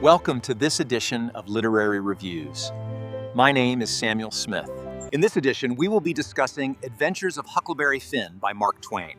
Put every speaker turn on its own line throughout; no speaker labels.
Welcome to this edition of Literary Reviews. My name is Samuel Smith. In this edition, we will be discussing Adventures of Huckleberry Finn by Mark Twain.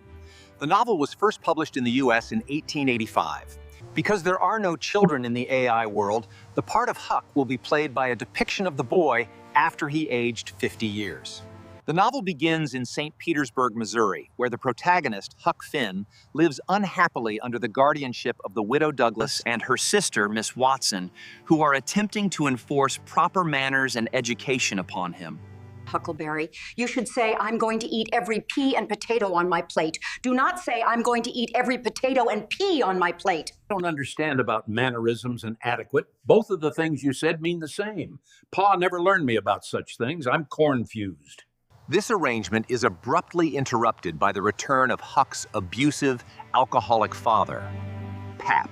The novel was first published in the US in 1885. Because there are no children in the AI world, the part of Huck will be played by a depiction of the boy after he aged 50 years. The novel begins in St. Petersburg, Missouri, where the protagonist, Huck Finn, lives unhappily under the guardianship of the widow Douglas and her sister, Miss Watson, who are attempting to enforce proper manners and education upon him.
Huckleberry, you should say, "I'm going to eat every pea and potato on my plate." Do not say, "I'm going to eat every potato and pea on my plate."
I don't understand about mannerisms and adequate. Both of the things you said mean the same. Pa never learned me about such things. I'm corn-fused.
This arrangement is abruptly interrupted by the return of Huck's abusive, alcoholic father, Pap,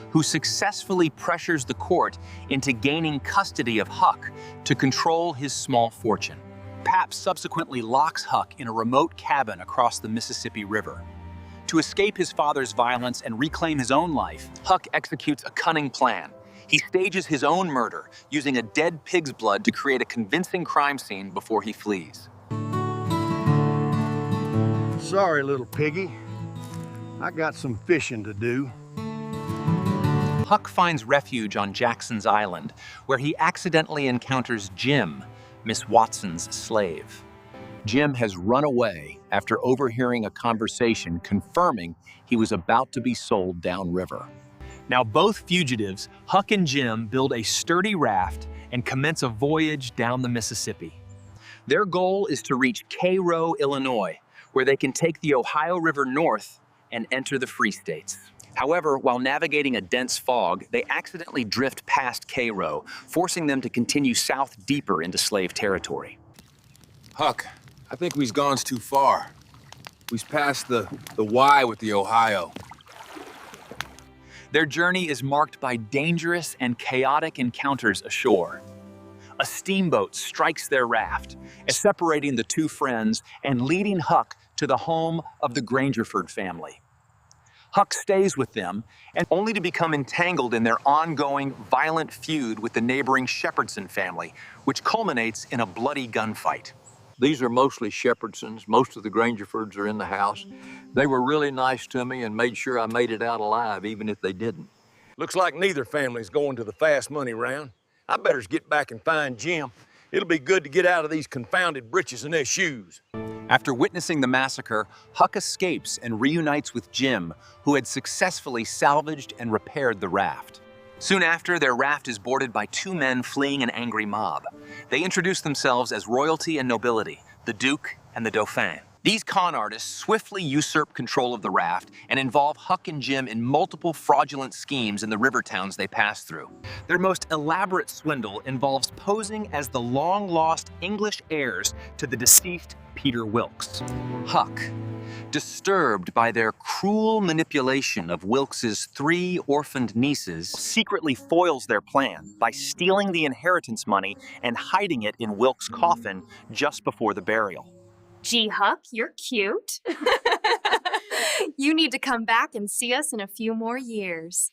who successfully pressures the court into gaining custody of Huck to control his small fortune. Pap subsequently locks Huck in a remote cabin across the Mississippi River. To escape his father's violence and reclaim his own life, Huck executes a cunning plan. He stages his own murder, using a dead pig's blood to create a convincing crime scene before he flees.
Sorry, little piggy. I got some fishing to do.
Huck finds refuge on Jackson's Island, where he accidentally encounters Jim, Miss Watson's slave. Jim has run away after overhearing a conversation confirming he was about to be sold downriver. Now both fugitives, Huck and Jim, build a sturdy raft and commence a voyage down the Mississippi. Their goal is to reach Cairo, Illinois, where they can take the Ohio River north and enter the Free States. However, while navigating a dense fog, they accidentally drift past Cairo, forcing them to continue south deeper into slave territory.
Huck, I think we's gone too far. We's past the Y with the Ohio.
Their journey is marked by dangerous and chaotic encounters ashore. A steamboat strikes their raft, separating the two friends and leading Huck to the home of the Grangerford family. Huck stays with them, and only to become entangled in their ongoing violent feud with the neighboring Shepherdson family, which culminates in a bloody gunfight.
These are mostly Shepherdsons. Most of the Grangerfords are in the house. They were really nice to me and made sure I made it out alive, even if they didn't.
Looks like neither family's going to the fast money round. I better get back and find Jim. It'll be good to get out of these confounded britches and their shoes.
After witnessing the massacre, Huck escapes and reunites with Jim, who had successfully salvaged and repaired the raft. Soon after, their raft is boarded by two men fleeing an angry mob. They introduce themselves as royalty and nobility, the Duke and the Dauphin. These con artists swiftly usurp control of the raft and involve Huck and Jim in multiple fraudulent schemes in the river towns they pass through. Their most elaborate swindle involves posing as the long-lost English heirs to the deceased Peter Wilkes. Huck, disturbed by their cruel manipulation of Wilkes's three orphaned nieces, secretly foils their plan by stealing the inheritance money and hiding it in Wilkes' coffin just before the burial.
Gee, Huck, you're cute. You need to come back and see us in a few more years.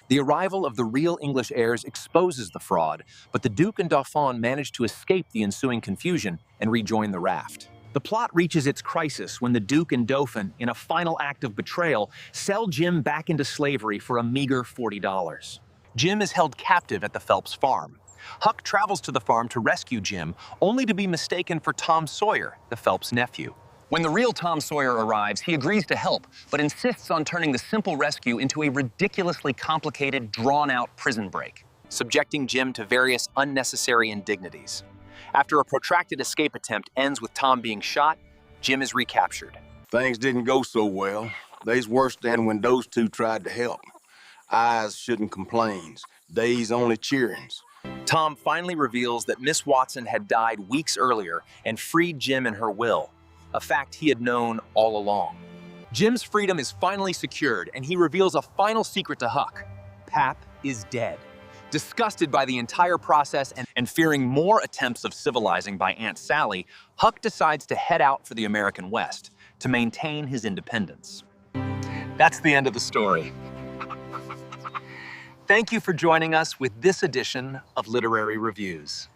The arrival of the real English heirs exposes the fraud, but the Duke and Dauphin manage to escape the ensuing confusion and rejoin the raft. The plot reaches its crisis when the Duke and Dauphin, in a final act of betrayal, sell Jim back into slavery for a meager $40. Jim is held captive at the Phelps farm. Huck travels to the farm to rescue Jim, only to be mistaken for Tom Sawyer, the Phelps nephew. When the real Tom Sawyer arrives, he agrees to help, but insists on turning the simple rescue into a ridiculously complicated, drawn-out prison break, subjecting Jim to various unnecessary indignities. After a protracted escape attempt ends with Tom being shot, Jim is recaptured.
Things didn't go so well. They's worse than when those two tried to help. Eyes shouldn't complains. Days only cheerings.
Tom finally reveals that Miss Watson had died weeks earlier and freed Jim in her will, a fact he had known all along. Jim's freedom is finally secured, and he reveals a final secret to Huck. Pap is dead. Disgusted by the entire process and fearing more attempts of civilizing by Aunt Sally, Huck decides to head out for the American West to maintain his independence. That's the end of the story. Thank you for joining us with this edition of Literary Reviews.